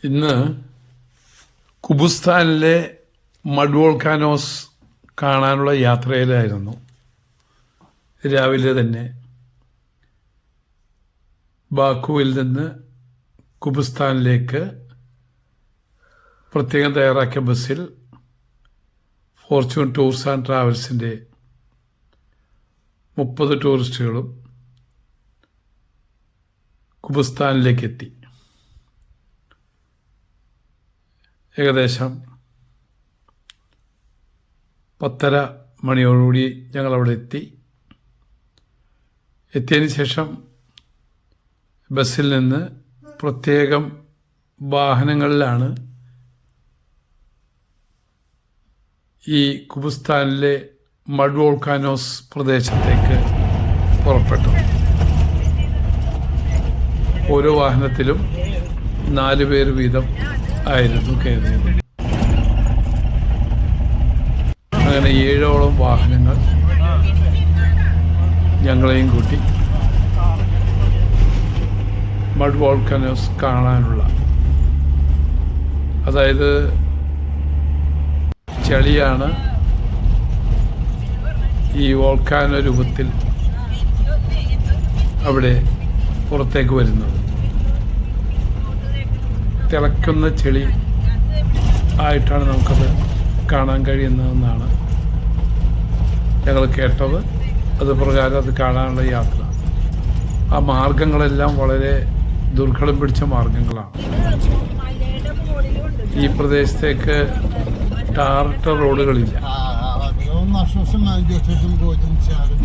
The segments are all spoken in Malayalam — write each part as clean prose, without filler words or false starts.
ഇന്ന് കുബുസ്ഥാനിലെ മഡ് വോൾക്കാനോസ് കാണാനുള്ള യാത്രയിലായിരുന്നു. രാവിലെ തന്നെ ബാക്കുവിൽ നിന്ന് കുബുസ്ഥാനിലേക്ക് പ്രത്യേകം തയ്യാറാക്കിയ ബസ്സിൽ ഫോർച്യൂൺ ടൂർസ് ആൻഡ് ട്രാവൽസിൻ്റെ 30 ടൂറിസ്റ്റുകളും കുബുസ്ഥാനിലേക്ക് എത്തി. ഏകദേശം 10:30 മണിയോടുകൂടി ഞങ്ങളവിടെ എത്തിയതിന് ശേഷം ബസ്സിൽ നിന്ന് പ്രത്യേകം വാഹനങ്ങളിലാണ് ഈ കുബുസ്ഥാനിലെ മഡ് വോൾക്കാനോസ് പ്രദേശത്തേക്ക് പുറപ്പെട്ടു. ഓരോ വാഹനത്തിലും 4 പേർ വീതം ആയിരുന്നു കയറിയത്. അങ്ങനെ 7ഓളം വാഹനങ്ങൾ ഞങ്ങളെയും കൂട്ടി മഡ് വോൾക്കാനോസ് കാണാനുള്ള, അതായത് ചളിയാണ് ഈ വോൾക്കാനോ രൂപത്തിൽ അവിടെ പുറത്തേക്ക് വരുന്നത്. തിളക്കുന്ന ചെളി ആയിട്ടാണ് നമുക്കത് കാണാൻ കഴിയുന്നതെന്നാണ് ഞങ്ങൾ കേട്ടത്. അത് പ്രകാരം അത് കാണാനുള്ള യാത്ര, ആ മാർഗങ്ങളെല്ലാം വളരെ ദുർഘടം പിടിച്ച മാർഗങ്ങളാണ്. ഈ പ്രദേശത്തേക്ക് ടാറിട്ട റോഡുകളില്ല.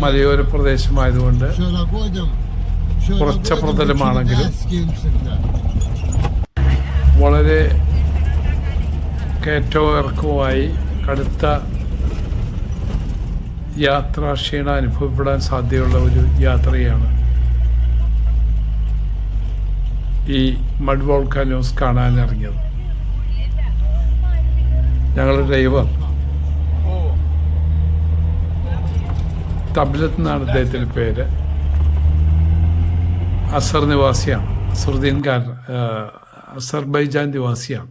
മലയോര പ്രദേശമായതുകൊണ്ട് കുറച്ച പ്രതലമാണെങ്കിലും വളരെ കയറ്റവും ഇറക്കവുമായി കടുത്ത യാത്രാക്ഷീണ അനുഭവപ്പെടാൻ സാധ്യതയുള്ള ഒരു യാത്രയാണ് ഈ മഡ് വോൾക്കാനോസ് കാണാനിറങ്ങിയത്. ഞങ്ങളുടെ ഡ്രൈവർ തബ്ലത്ത് എന്നാണ് അദ്ദേഹത്തിൻ്റെ പേര്. അസർ നിവാസിയാണ്, അസർബൈജാൻ നിവാസിയാണ്.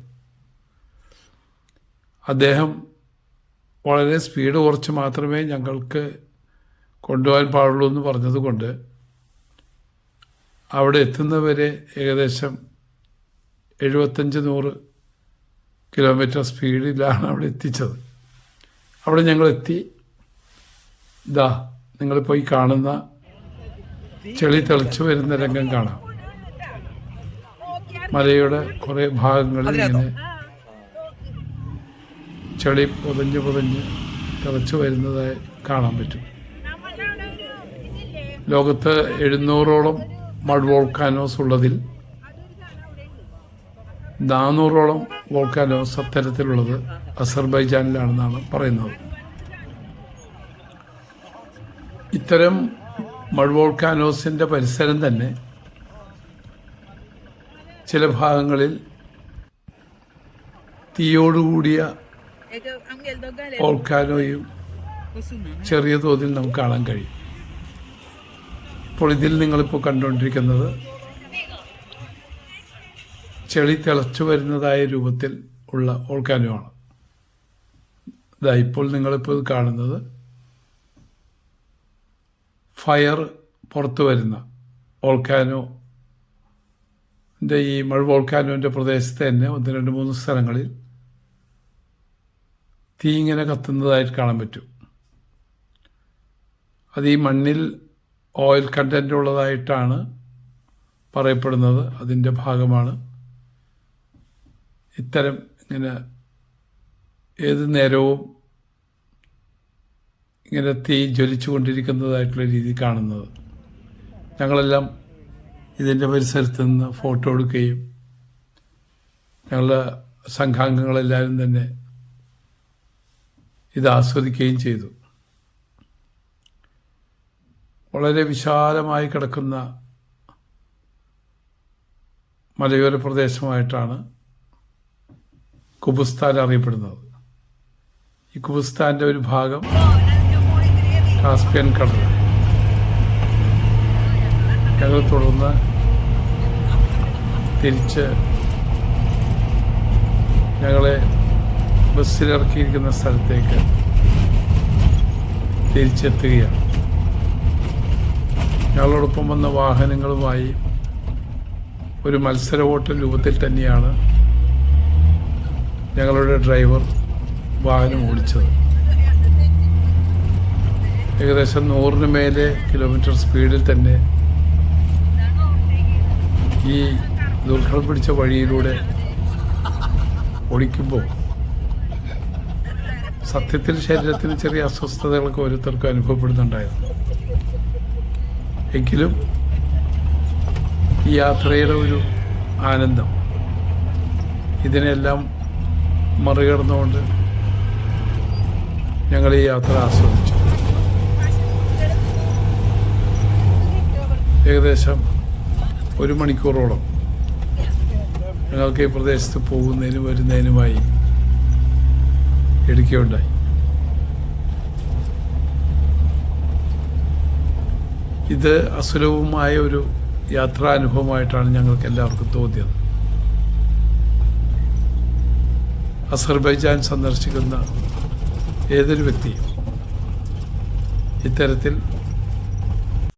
അദ്ദേഹം വളരെ സ്പീഡ് കുറച്ച് മാത്രമേ ഞങ്ങൾക്ക് കൊണ്ടുപോകാൻ പാടുള്ളൂ എന്ന് പറഞ്ഞതുകൊണ്ട് അവിടെ എത്തുന്നവരെ ഏകദേശം 75-100 കിലോമീറ്റർ സ്പീഡിലാണ് അവിടെ എത്തിച്ചത്. അവിടെ ഞങ്ങളെത്തി. ഇതാ നിങ്ങളിപ്പോൾ ഈ കാണുന്ന ചെളി തെളിച്ചു വരുന്ന രംഗം കാണാം. മലയുടെ കുറേ ഭാഗങ്ങളിൽ ഇങ്ങനെ ചെളി പൊതഞ്ഞ് തിളച്ചു വരുന്നതായി കാണാൻ പറ്റും. ലോകത്ത് 700ഓളം മഡ് വോൾക്കാനോസ് ഉള്ളതിൽ 400ഓളം വോൾക്കാനോസ് അത്തരത്തിലുള്ളത് അസർബൈജാനിലാണെന്നാണ് പറയുന്നത്. ഇത്തരം മഡ് വോൾക്കാനോസിൻ്റെ പരിസരം തന്നെ ചില ഭാഗങ്ങളിൽ തീയോടുകൂടിയ വോൾക്കാനോയും ചെറിയ തോതിൽ നമുക്ക് കാണാൻ കഴിയും. ഇപ്പോൾ ഇതിൽ നിങ്ങളിപ്പോൾ കണ്ടുകൊണ്ടിരിക്കുന്നത് ചെളി തിളച്ചു വരുന്നതായ രൂപത്തിൽ ഉള്ള വോൾക്കാനോ ആണ്. ഇതാ ഇപ്പോൾ നിങ്ങളിപ്പോൾ കാണുന്നത് ഫയർ പുറത്തു വരുന്ന വോൾക്കാനോൻ്റെ, ഈ മഡ് വോൾക്കാനോൻ്റെ പ്രദേശത്ത് തന്നെ 1-2-3 സ്ഥലങ്ങളിൽ തീ ഇങ്ങനെ കത്തുന്നതായിട്ട് കാണാൻ പറ്റും. അത് ഈ മണ്ണിൽ ഓയിൽ കണ്ടൻ്റ് ഉള്ളതായിട്ടാണ് പറയപ്പെടുന്നത്. അതിൻ്റെ ഭാഗമാണ് ഇത്തരം ഇങ്ങനെ ഏത് നേരവും ഇങ്ങനെ തീ ജ്വലിച്ചു കൊണ്ടിരിക്കുന്നതായിട്ടുള്ള രീതി കാണുന്നത്. ഞങ്ങളെല്ലാം ഇതിൻ്റെ പരിസരത്ത് നിന്ന് ഫോട്ടോ എടുക്കുകയും ഞങ്ങളുടെ സംഘാംഗങ്ങളെല്ലാവരും തന്നെ ഇത് ആസ്വദിക്കുകയും ചെയ്തു. വളരെ വിശാലമായി കിടക്കുന്ന മലയോര പ്രദേശമായിട്ടാണ് കുബുസ്ഥാൻ അറിയപ്പെടുന്നത്. ഈ കുബുസ്ഥാൻ്റെ ഒരു ഭാഗം കാസ്പിയൻ കടൽ. ഞങ്ങൾ തുടർന്ന് തിരിച്ച് ഞങ്ങളെ ബസ്സിലിറക്കിയിരിക്കുന്ന സ്ഥലത്തേക്ക് തിരിച്ചെത്തുകയാണ്. ഞങ്ങളോടൊപ്പം വന്ന വാഹനങ്ങളുമായി ഒരു മത്സര ഓട്ട രൂപത്തിൽ തന്നെയാണ് ഞങ്ങളുടെ ഡ്രൈവർ വാഹനം ഓടിച്ചത്. ഏകദേശം 100-ന് മേലെ കിലോമീറ്റർ സ്പീഡിൽ തന്നെ ഈ ദുർഘടം പിടിച്ച വഴിയിലൂടെ ഓടിക്കുമ്പോൾ സത്യത്തിൽ ശരീരത്തിന് ചെറിയ അസ്വസ്ഥതകളൊക്കെ ഓരോരുത്തർക്കും അനുഭവപ്പെടുന്നുണ്ടായിരുന്നു. എങ്കിലും ഈ യാത്രയുടെ ഒരു ആനന്ദം, ഇതിനെല്ലാം മറികടന്നുകൊണ്ട് ഞങ്ങൾ ഈ യാത്ര ആസ്വദിച്ചു. ഏകദേശം 1 മണിക്കൂറോളം ഞങ്ങൾക്ക് ഈ പ്രദേശത്ത് പോകുന്നതിനും വരുന്നതിനുമായി എടുക്കുകയുണ്ടായി. ഇത് അസുലഭമായ ഒരു യാത്രാനുഭവമായിട്ടാണ് ഞങ്ങൾക്ക് എല്ലാവർക്കും തോന്നിയത്. അസർബൈജാൻ സന്ദർശിക്കുന്ന ഏതൊരു വ്യക്തിയും ഇത്തരത്തിൽ